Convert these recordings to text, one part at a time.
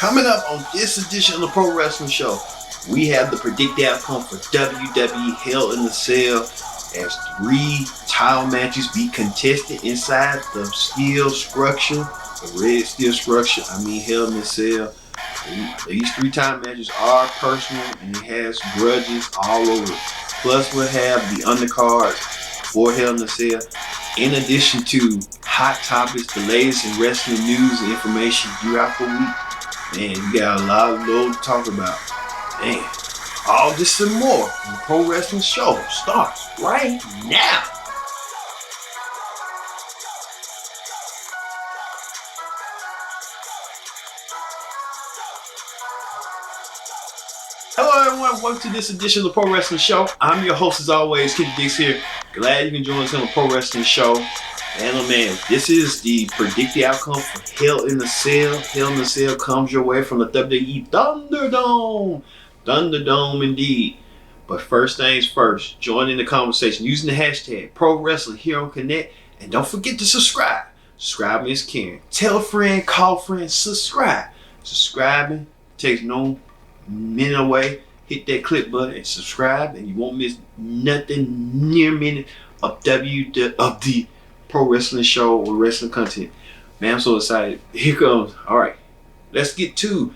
Coming up on this edition of the Pro Wrestling Show, we have the predicted outcome for WWE Hell in the Cell as 3 title matches be contested inside the steel structure, the red steel structure, Hell in the Cell. These 3 title matches are personal and it has grudges all over. Plus we'll have the undercards for Hell in the Cell, in addition to hot topics, the latest in wrestling news and information throughout the week. Man, we got a lot of load to talk about. Man, all this and more in the Pro Wrestling Show starts right now. Hello everyone, welcome to this edition of the Pro Wrestling Show. I'm your host as always, Kid Dix here. Glad you can join us on the Pro Wrestling Show. And man, this is the predicted outcome for Hell in the Cell. Hell in the Cell comes your way from the WWE Thunderdome. Thunderdome indeed. But first things first, join in the conversation using the hashtag Pro Wrestling here on Connect. And don't forget to subscribe. Subscribing is caring. Tell a friend, call a friend, subscribe. Subscribing takes no minute away. Hit that click button and subscribe, and you won't miss nothing near a minute of the Pro Wrestling Show or wrestling content. Man, I'm so excited. Here comes. Alright, let's get to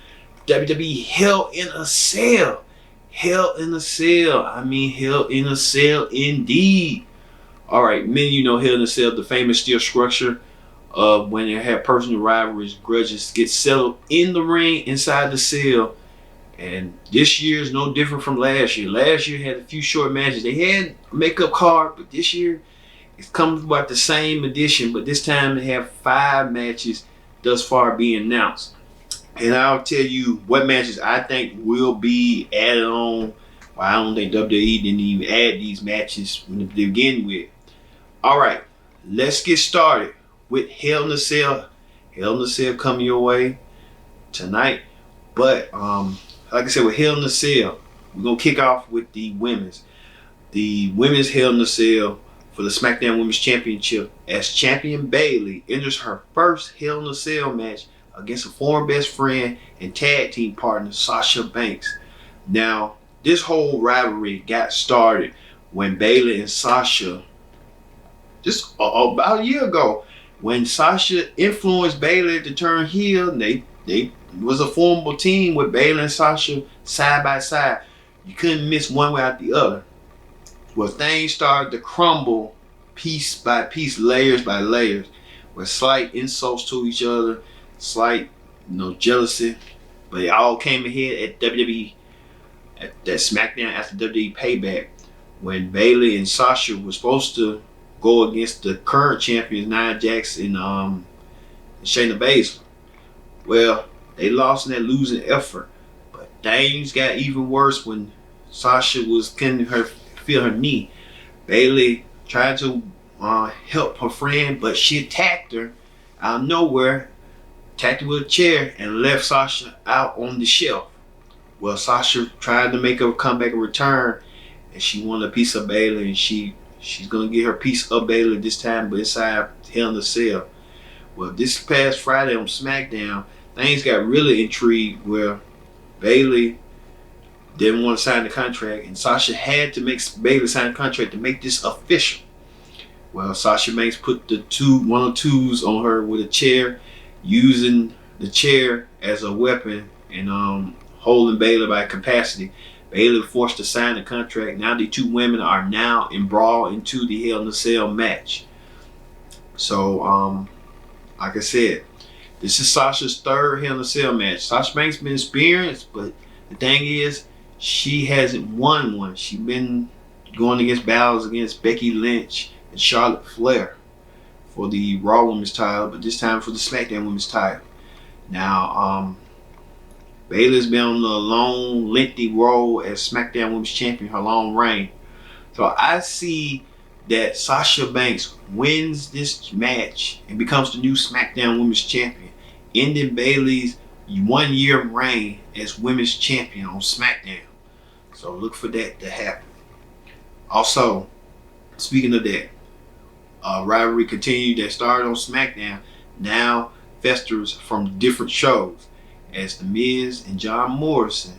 WWE Hell in a Cell. Hell in a Cell. Hell in a Cell indeed. Alright, many of you know Hell in a Cell, the famous steel structure of when they have personal rivalries, grudges get settled in the ring inside the cell. And this year is no different from last year. Last year had a few short matches. They had a makeup card, but this year it's comes about the same edition, but this time they have 5 matches thus far being announced. And I'll tell you what matches I think will be added on. Well, I don't think WWE didn't even add these matches to begin with. Alright, let's get started with Hell in the Cell. Hell in the Cell coming your way tonight. But like I said, with Hell in the Cell, we're going to kick off with the women's. The women's Hell in the Cell for the SmackDown Women's Championship as champion Bayley enters her first Hell in the Cell match against a former best friend and tag team partner Sasha Banks. Now, this whole rivalry got started when Bayley and Sasha, just about a year ago, when Sasha influenced Bayley to turn heel. They was a formidable team with Bayley and Sasha side by side. You couldn't miss one without the other. Well, things started to crumble piece by piece, layers by layers, with slight insults to each other, slight jealousy. But it all came ahead at WWE, at that SmackDown after WWE Payback, when Bayley and Sasha were supposed to go against the current champions Nia Jax and Shayna Baszler. Well, they lost in that losing effort, but things got even worse when Sasha was getting her feel her knee. Bayley tried to help her friend, but she attacked her out of nowhere, attacked her with a chair, and left Sasha out on the shelf. Well, Sasha tried to make her come back and return, and she wanted a piece of Bayley, and she's gonna get her piece of Bayley this time, but inside Hell in the Cell. Well, this past Friday on SmackDown, things got really intrigued where Bayley didn't want to sign the contract, and Sasha had to make Bayley sign the contract to make this official. Well, Sasha Banks put one of the twos on her with a chair, using the chair as a weapon and holding Bayley by capacity. Bayley forced to sign the contract. Now the 2 women are now embroiled into the Hell in the Cell match. So, like I said, this is Sasha's 3rd Hell in a Cell match. Sasha Banks been experienced, but the thing is, she hasn't won one. She's been going against battles against Becky Lynch and Charlotte Flair for the Raw Women's title, but this time for the SmackDown Women's title. Now, Bayley's been on a long, lengthy road as SmackDown Women's Champion, her long reign. So I see that Sasha Banks wins this match and becomes the new SmackDown Women's Champion, ending Bayley's 1-year reign as Women's Champion on SmackDown. So look for that to happen. Also, speaking of that, rivalry continued that started on SmackDown, now festers from different shows. as The Miz and John Morrison.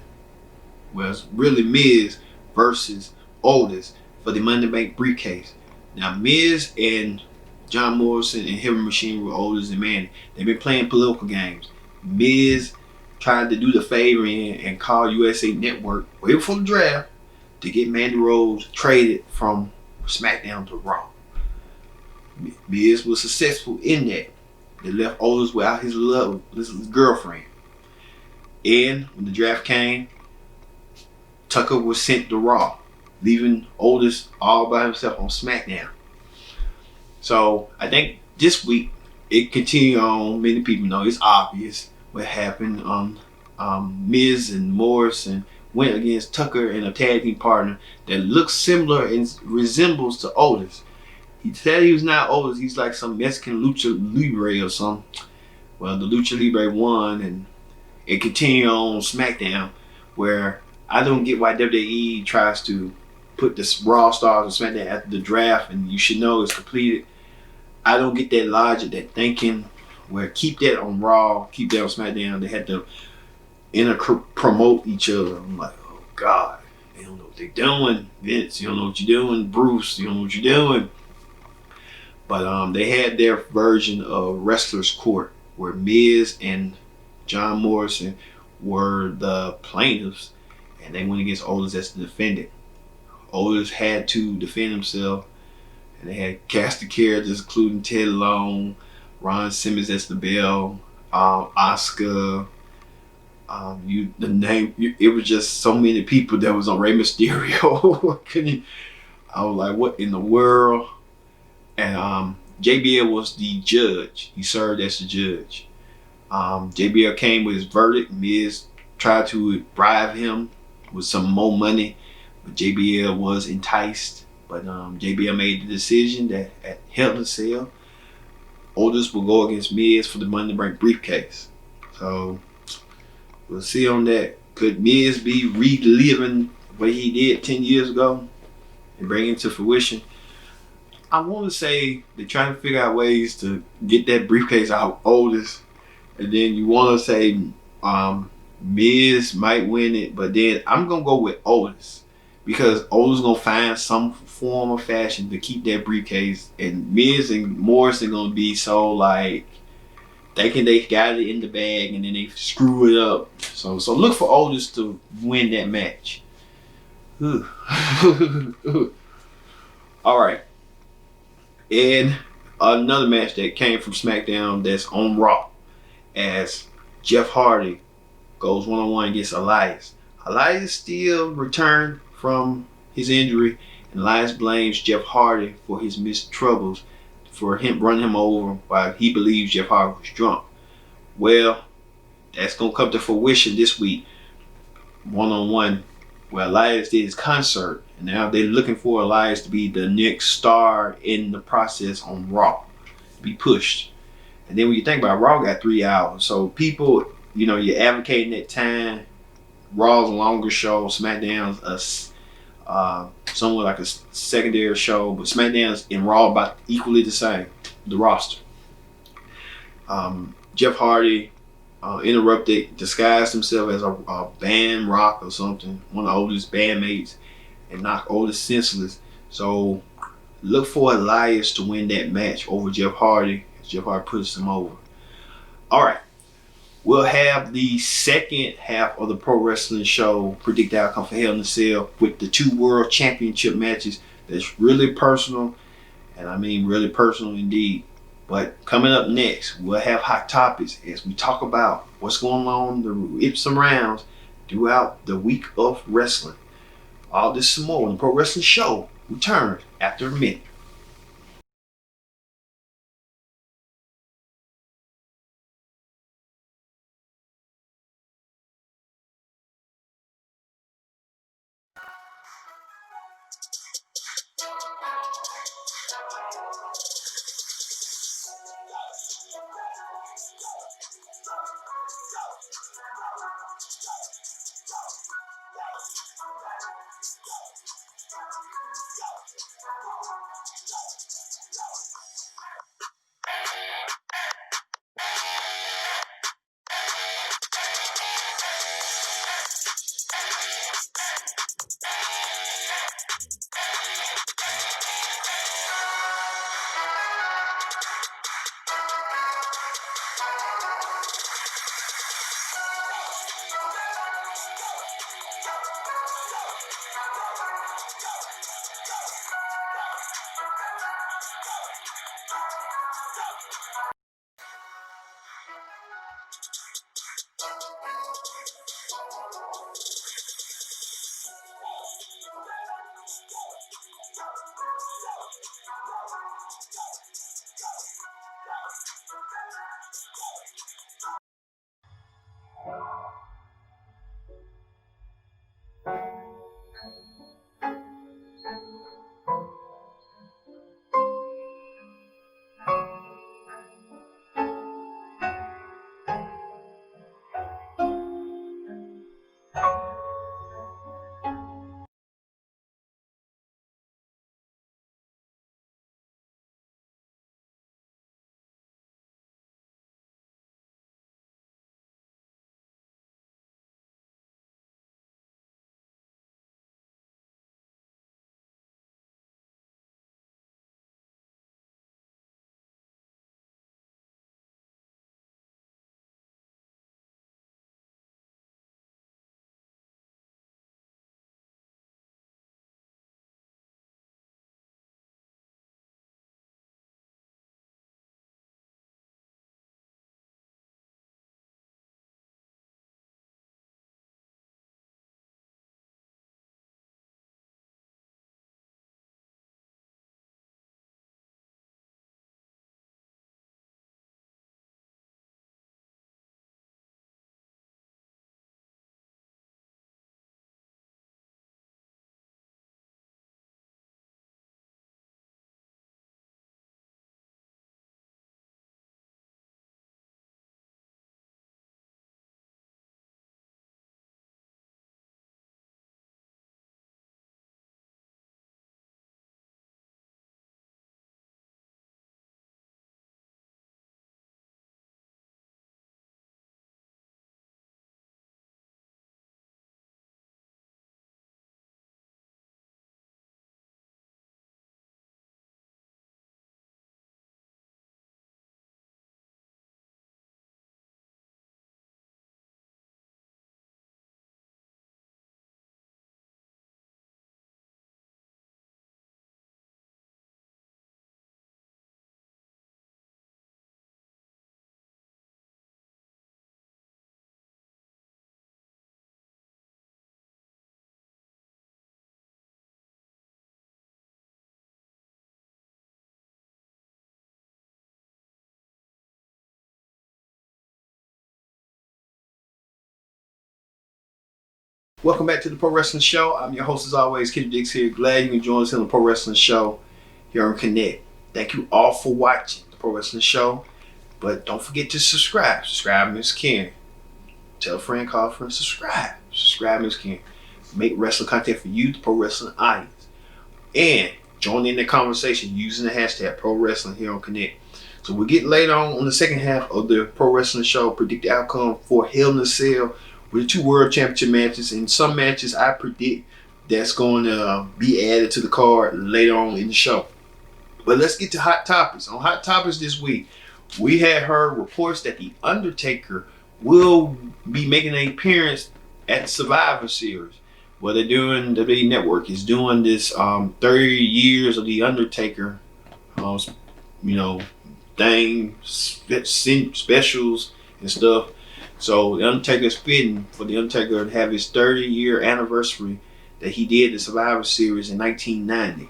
Well, it's really Miz versus Otis for the Money Bank briefcase. Now, Miz and John Morrison and Heavy Machine were Otis and Mandy. They've been playing political games. Miz tried to do the favor and call USA Network way before the draft to get Mandy Rose traded from SmackDown to Raw. Miz was successful in that. They left Otis without his girlfriend. And when the draft came, Tucker was sent to Raw, leaving Otis all by himself on SmackDown. So I think this week it continued on. Many people know it's obvious what happened. Miz and Morrison went against Tucker and a tag team partner that looks similar and resembles to Otis. He said he was not Otis. He's like some Mexican lucha libre or something. Well, the lucha libre won, and it continued on SmackDown, where I don't get why WWE tries to put the Raw stars on SmackDown after the draft, and you should know it's completed. I don't get that logic, that thinking, where keep that on Raw, keep that on SmackDown. They had to promote each other. I'm like, oh God, they don't know what they're doing. Vince, you don't know what you're doing. Bruce, you don't know what you're doing. But they had their version of Wrestler's Court, where Miz and John Morrison were the plaintiffs, and they went against Otis as the defendant. Otis had to defend himself, and they had cast of characters including Ted Long, Ron Simmons as the Bell, Oscar. It was just so many people that was on Rey Mysterio. I was like, what in the world? And JBL was the judge. He served as the judge. JBL came with his verdict. Miz tried to bribe him with some more money, but JBL was enticed. But JBL made the decision that at Hell in a Cell, Otis will go against Miz for the Money in the Bank briefcase. So we'll see on that. Could Miz be reliving what he did 10 years ago and bring it to fruition? I want to say they're trying to figure out ways to get that briefcase out of Otis. And then you want to say Miz might win it. But then I'm going to go with Otis, because Otis going to find some form of fashion to keep that briefcase. And Miz and Morrison going to be so like thinking they got it in the bag and then they screw it up. So look for Otis to win that match. All right. And another match that came from SmackDown that's on Raw, as Jeff Hardy goes one-on-one against Elias. Elias still returned from his injury, and Elias blames Jeff Hardy for his missed troubles, for him running him over while he believes Jeff Hardy was drunk. Well, that's going to come to fruition this week, one-on-one, where Elias did his concert, and now they're looking for Elias to be the next star in the process on Raw, to be pushed. And then when you think about it, Raw got 3 hours, so people, you're advocating that time. Raw's a longer show, SmackDown's somewhat like a secondary show, but SmackDown's and Raw about equally the same, the roster. Jeff Hardy interrupted, disguised himself as a band rock or something, one of the oldest bandmates, and knocked Otis senseless. So look for Elias to win that match over Jeff Hardy, as Jeff Hardy pushes him over. All right, we'll have the second half of the Pro Wrestling Show predict the outcome for Hell in a Cell with the 2 World Championship matches. That's really personal, and I mean really personal indeed. But coming up next, we'll have hot topics as we talk about what's going on, the ips and rounds throughout the week of wrestling. All this some more when the Pro Wrestling Show returns after a minute. Welcome back to the Pro Wrestling Show. I'm your host as always, Kid Dix here. Glad you can join us in the Pro Wrestling Show here on Connect. Thank you all for watching the Pro Wrestling Show. But don't forget to subscribe. Subscribe is king. Tell a friend, call a friend, subscribe. Subscribe is king. Make wrestling content for you, the pro wrestling audience. And join in the conversation using the hashtag Pro Wrestling here on Connect. So we'll get later on the second half of the Pro Wrestling Show. Predict the outcome for Hell in a Cell with the 2 World Championship matches. And some matches I predict that's going to be added to the card later on in the show. But let's get to Hot Topics. On Hot Topics this week, we had heard reports that The Undertaker will be making an appearance at Survivor Series. What they're doing, WWE Network is doing this 30 years of The Undertaker, thing, specials and stuff. So The Undertaker is fitting for The Undertaker to have his 30-year anniversary that he did the Survivor Series in 1990.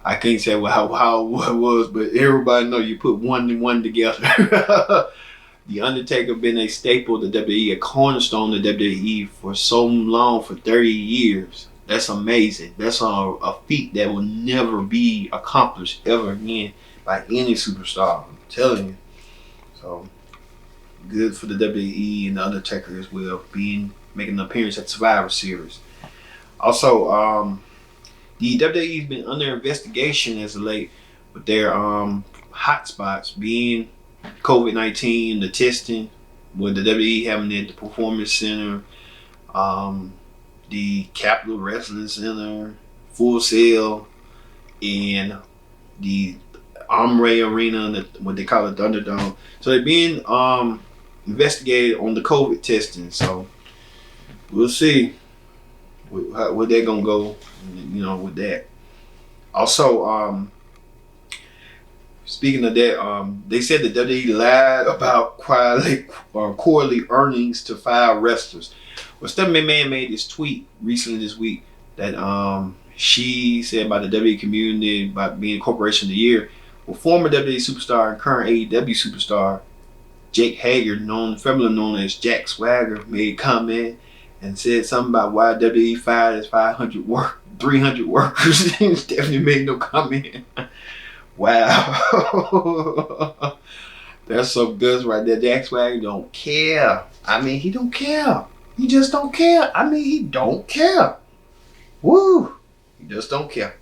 I can't say how it was, but everybody know you put one and one together. The Undertaker been a staple of the WWE, a cornerstone of the WWE for so long, for 30 years. That's amazing. That's a feat that will never be accomplished ever again by any superstar. I'm telling you. So good for the WWE and the Undertaker as well, making an appearance at Survivor Series. Also, the WWE's been under investigation as of late with their hot spots being COVID-19, the testing, with the WWE having it at the Performance Center, the Capitol Wrestling Center, Full Sail, and the Ombre Arena, what they call it, Thunderdome. So they're being investigated on the COVID testing. So we'll see where they're gonna go, with that. Also, speaking of that, they said that WWE lied about quarterly earnings to 5 wrestlers. Well, Stephanie McMahon made this tweet recently this week that she said about the WWE community, about being Corporation of the Year. Well, former WWE superstar and current AEW superstar Jake Hager, familiarly known as Jack Swagger, made a comment and said something about why WWE fired his 300 workers. Stephanie made no comment. Wow. That's some guts right there. Jack Swagger don't care. He don't care. He just don't care. He don't care. Woo. He just don't care.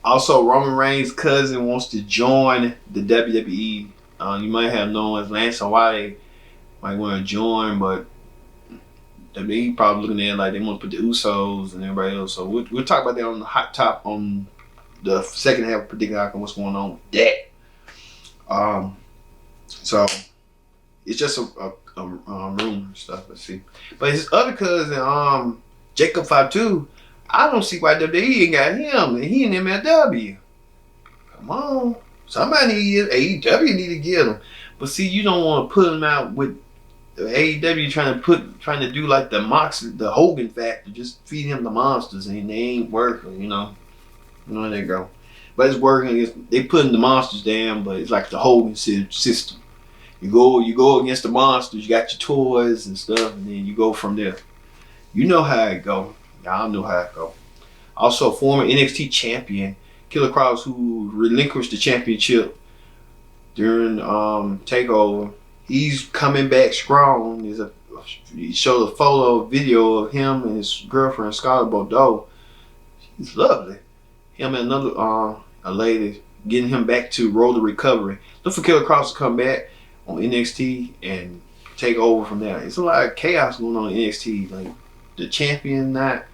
Also, Roman Reigns' cousin wants to join the WWE. You might have known as Lance and why might want to join, but WWE probably looking at it like they want to put the Usos and everybody else. So we'll talk about that on the hot top on the second half of Predicting Outcome, what's going on with that. So it's just a rumor and stuff. Let's see. But his other cousin, Jacob Fatu, I don't see why WWE ain't got him, and he in MLW. Come on, somebody AEW need to get him. But see, you don't want to put him out with AEW trying to do like the Hogan factor, just feed him the monsters, and they ain't working. There they go. But it's working. They putting the monsters down, but it's like the Hogan system. You go against the monsters. You got your toys and stuff, and then you go from there. You know how it go. Y'all know how it go. Also, former NXT champion Killer Kross, who relinquished the championship during Takeover, he's coming back strong. He showed a video of him and his girlfriend Scarlett Bordeaux. She's lovely. Him and another a lady getting him back to Road to Recovery. Look for Killer Kross to come back on NXT and take over from there. It's a lot of chaos going on in NXT. Like the champion not.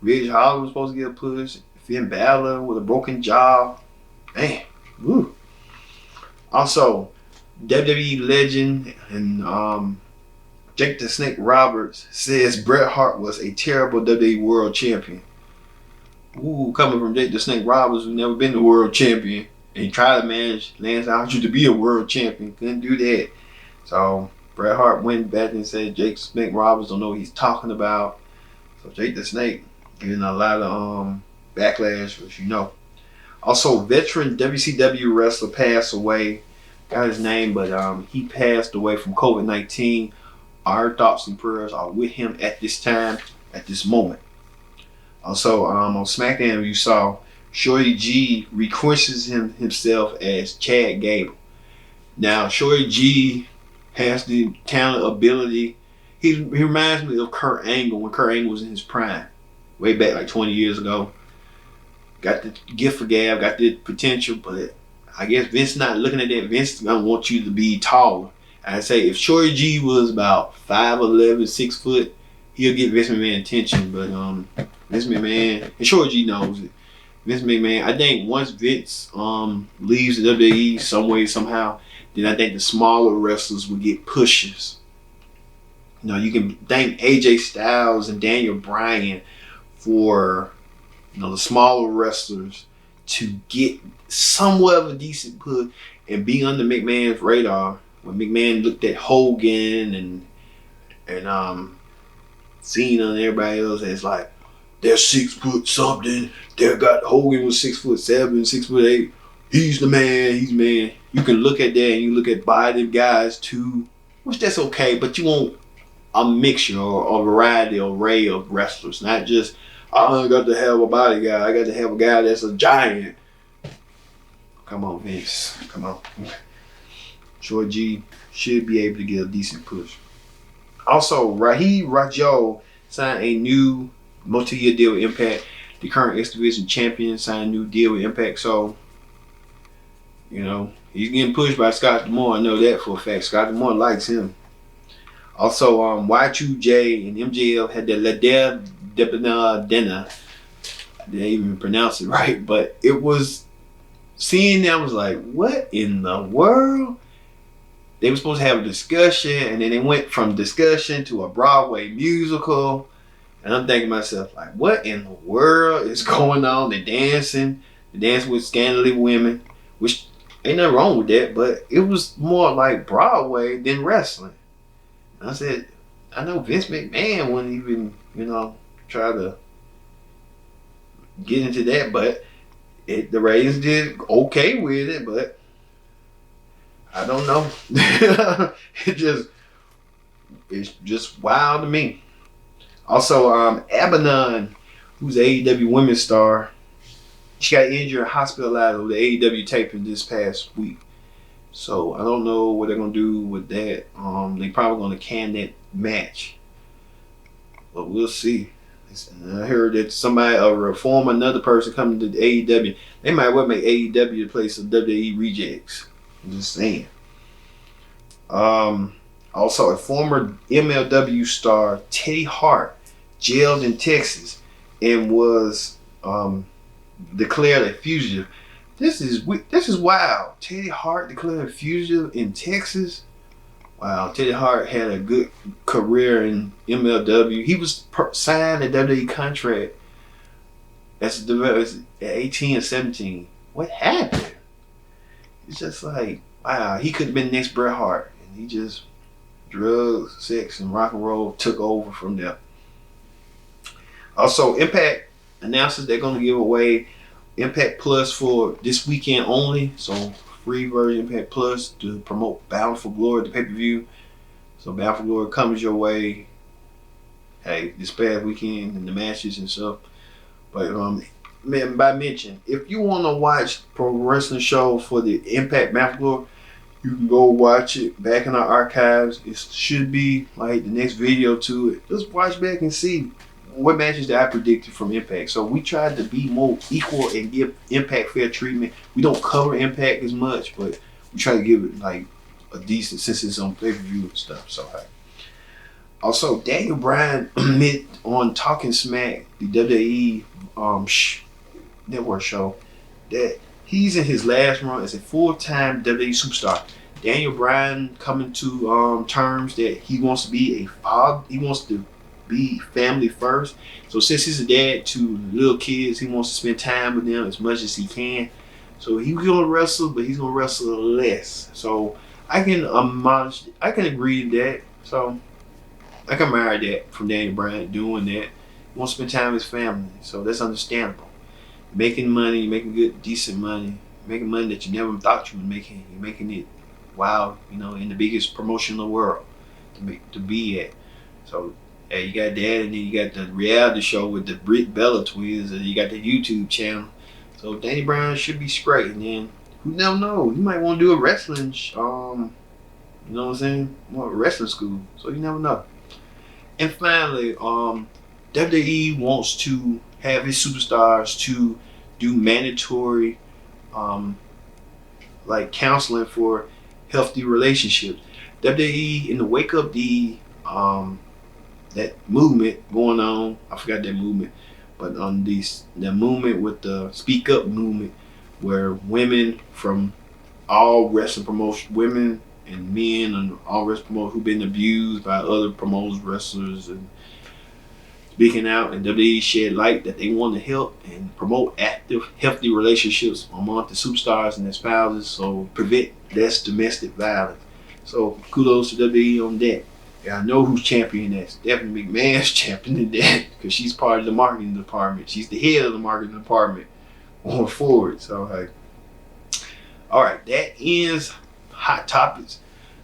Ridge Holland was supposed to get a push. Finn Balor with a broken jaw. Man, woo. Also, WWE legend and Jake the Snake Roberts says Bret Hart was a terrible WWE World Champion. Ooh, coming from Jake the Snake Roberts, who's never been the World Champion, and he tried to manage Lance Archer to be a World Champion, couldn't do that. So Bret Hart went back and said Jake the Snake Roberts don't know what he's talking about. So Jake the Snake getting a lot of backlash, as you know. Also, veteran WCW wrestler passed away. Got his name, but he passed away from COVID-19. our thoughts and prayers are with him at this time, at this moment. Also, on SmackDown, you saw Shorty G requests himself as Chad Gable. Now, Shorty G has the talent, ability. He reminds me of Kurt Angle when Kurt Angle was in his prime, way back like 20 years ago. Got the gift for gab, got the potential, but I guess Vince not looking at that. Vince gonna want you to be taller. I'd say if Shorty G was about 5'11", 6 foot, he'll get Vince McMahon attention. But Vince McMahon, and Shorty G knows it. Vince McMahon, I think once Vince leaves the WWE some way, somehow, then I think the smaller wrestlers will get pushes. You know, you can thank AJ Styles and Daniel Bryan for, you know, the smaller wrestlers to get somewhat of a decent push and be under McMahon's radar. When McMahon looked at Hogan and Cena and everybody else, it's like they're 6 foot something. They got Hogan was 6'7", 6'8". He's the man. He's the man. You can look at that and you look at body guys too, which that's okay. But you want a mixture or a variety, array of wrestlers, not just I got to have a body guy. I got to have a guy that's a giant. Come on, Vince. Come on. Short G should be able to get a decent push. Also, Raheem Rajo signed a new multi-year deal with Impact. The current X Division champion signed a new deal with Impact. So, you know, he's getting pushed by Scott D'Amore. I know that for a fact. Scott D'Amore likes him. Also, Y2J and MJF had the Ladell Dena. I didn't even pronounce it right, but it was seeing that, I was like, what in the world? They were supposed to have a discussion, and then they went from discussion to a Broadway musical. And I'm thinking to myself, like, what in the world is going on? They're dancing with scantily women, which ain't nothing wrong with that, but it was more like Broadway than wrestling. And I said, I know Vince McMahon wouldn't even, you know, try to get into that, but the ratings did okay with it, but I don't know. It's just wild to me. Also, Abaddon, who's an AEW women's star, she got injured and hospitalized with the AEW taping this past week. So I don't know what they're gonna do with that. They probably gonna can that match, but we'll see. I heard that somebody, another person coming to the AEW. They might well make AEW the place of WWE rejects. I'm just saying. Also, a former MLW star, Teddy Hart, jailed in Texas and was declared a fugitive. This is wild. Teddy Hart declared a fugitive in Texas. Wow, Teddy Hart had a good career in MLW. He was signed a WWE contract as 18 or 17. What happened? It's just like, wow, he could have been next Bret Hart. And he just, drugs, sex, and rock and roll took over from there. Also, Impact announces they're going to give away Impact Plus for this weekend only. So, free version Impact Plus to promote Bound for Glory, the pay-per-view. So Bound for Glory comes your way, hey, this past weekend and the matches and stuff. But by mention, if you want to watch Pro Wrestling Show for the Impact Bound for Glory, you can go watch it back in our archives. It should be like the next video to it. Just watch back and see what matches that I predicted from Impact. So we tried to be more equal and give Impact fair treatment. We don't cover Impact as much, but we try to give it like a decent, since it's on pay-per-view and stuff. So hey. Also, Daniel Bryan admit on Talking Smack, the WWE network show, that he's in his last run as a full-time WWE superstar. Daniel Bryan coming to terms that he wants to be a father. He wants to be family first. So since he's a dad to little kids, he wants to spend time with them as much as he can. So he's gonna wrestle, but he's gonna wrestle less. So I can agree to that. So I can admire that from Daniel Bryan doing that. He wants to spend time with his family. So that's understandable. Making money, making good, decent money, making money that you never thought you were making. You're making it, wow, you know, in the biggest promotion in the world. to be at. So you got that, and then you got the reality show with the Britt Bella twins, and you got the YouTube channel. So Danny Brown should be straight, and then who never know, you might want to do a wrestling, you know what I'm saying, more wrestling school. So you never know. And finally, WWE wants to have his superstars to do mandatory, like counseling for healthy relationships. WWE, in the wake of the that movement going on, I forgot that movement, but on the movement with the Speak Up movement, where women from all wrestling promotion, women and men and all wrestling promoters who've been abused by other promoters, wrestlers, and speaking out, and WWE shed light that they want to help and promote active, healthy relationships among the superstars and their spouses, so prevent less domestic violence. So kudos to WWE on that. And I know who's championing that. Stephanie McMahon's championing that because she's part of the marketing department. She's the head of the marketing department going forward. So, like, all right, that ends hot topics.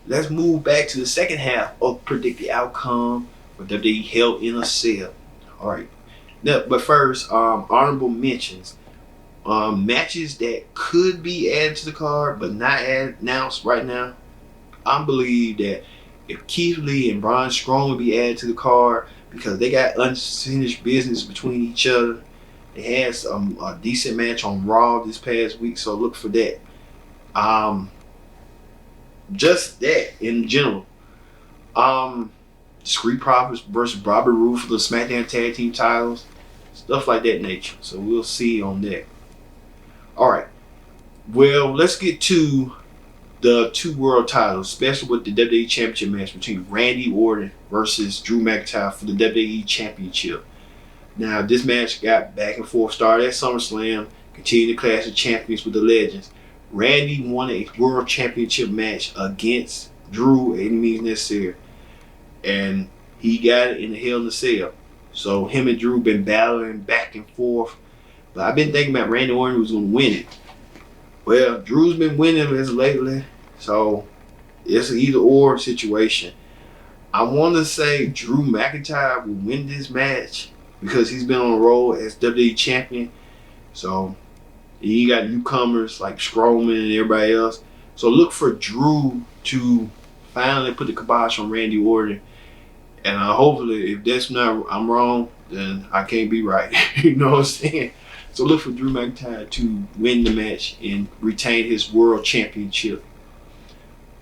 Let's move back to the second half of Predict the Outcome for WWE Hell in a Cell. All right. Now, but first, honorable mentions. Matches that could be added to the card but not announced right now. I believe that if Keith Lee and Braun Strowman would be added to the card because they got unfinished business between each other. They had a decent match on Raw this past week, so look for that. Just that in general. Street Profits versus Bobby Roode for the SmackDown Tag Team titles, stuff like that nature. So we'll see on that. All right. Well, let's get to the 2 world titles, especially with the WWE Championship match between Randy Orton versus Drew McIntyre for the WWE Championship. Now, this match got back and forth, started at SummerSlam, continued to clash of champions with the legends. Randy won a world championship match against Drew, any means necessary, and he got it in the Hell in a Cell. So him and Drew been battling back and forth, but I've been thinking about Randy Orton was going to win it. Well, Drew's been winning as lately, so it's an either or situation. I want to say Drew McIntyre will win this match because he's been on the road as WWE champion. So you got newcomers like Strowman and everybody else. So look for Drew to finally put the kibosh on Randy Orton. And hopefully, if that's not, I'm wrong, then I can't be right. You know what I'm saying? So look for Drew McIntyre to win the match and retain his world championship.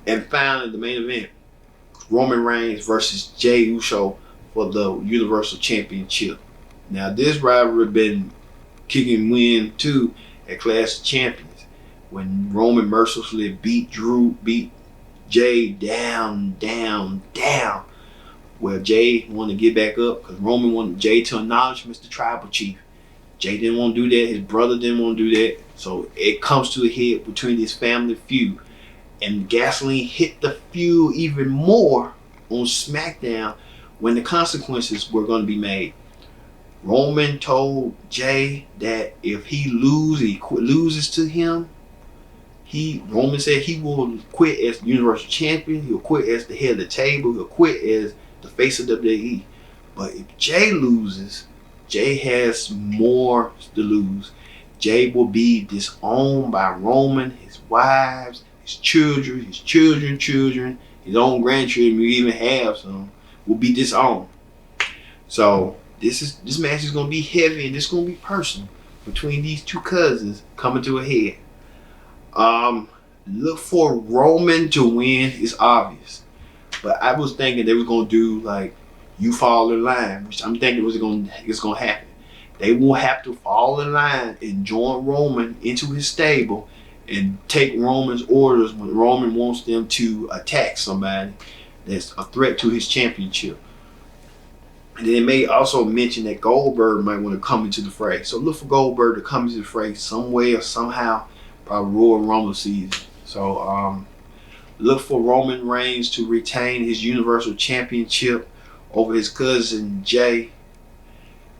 And finally, the main event, Roman Reigns versus Jey Uso for the Universal Championship. Now, this rivalry been kicking wind too at Clash of Champions when Roman mercilessly beat Jey down. Well, Jey wanted to get back up because Roman wanted Jey to acknowledge Mr. Tribal Chief. Jey didn't want to do that. His brother didn't want to do that. So it comes to a head between this family feud. And gasoline hit the feud even more on SmackDown when the consequences were going to be made. Roman told Jey that if he loses to him, Roman said he will quit as Universal Champion. He'll quit as the head of the table. He'll quit as the face of WWE. But if Jey loses, Jey has more to lose. Jey will be disowned by Roman, his wives, his children, his own grandchildren, we even have some, will be disowned. So this match is going to be heavy and it's going to be personal between these two cousins coming to a head. Look for Roman to win is obvious. But I was thinking they were going to do like you fall in line, which I'm thinking it's going to happen. They will have to fall in line and join Roman into his stable and take Roman's orders when Roman wants them to attack somebody that's a threat to his championship. And then they may also mention that Goldberg might want to come into the fray. So look for Goldberg to come into the fray some way or somehow, probably Royal Rumble season. So look for Roman Reigns to retain his Universal Championship over his cousin Jey.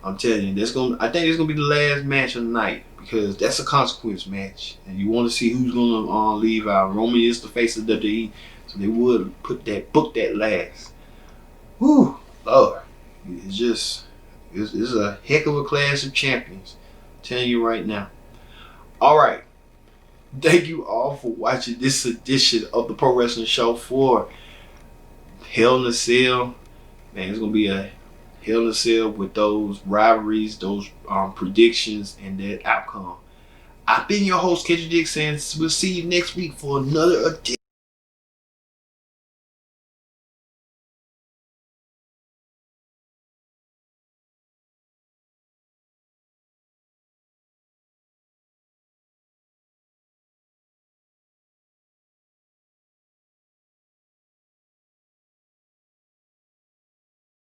I'm telling you, I think it's gonna be the last match of the night because that's a consequence match, and you want to see who's gonna leave out. Roman is the face of WWE, so they would book that last. Whew, Lord, it's a heck of a class of champions. I'm telling you right now. All right, thank you all for watching this edition of the Pro Wrestling Show for Hell in a Cell. Man, it's gonna be a Hell in a Cell with those rivalries, those predictions, and that outcome. I've been your host, Kendrick Dixon. We'll see you next week for another edition.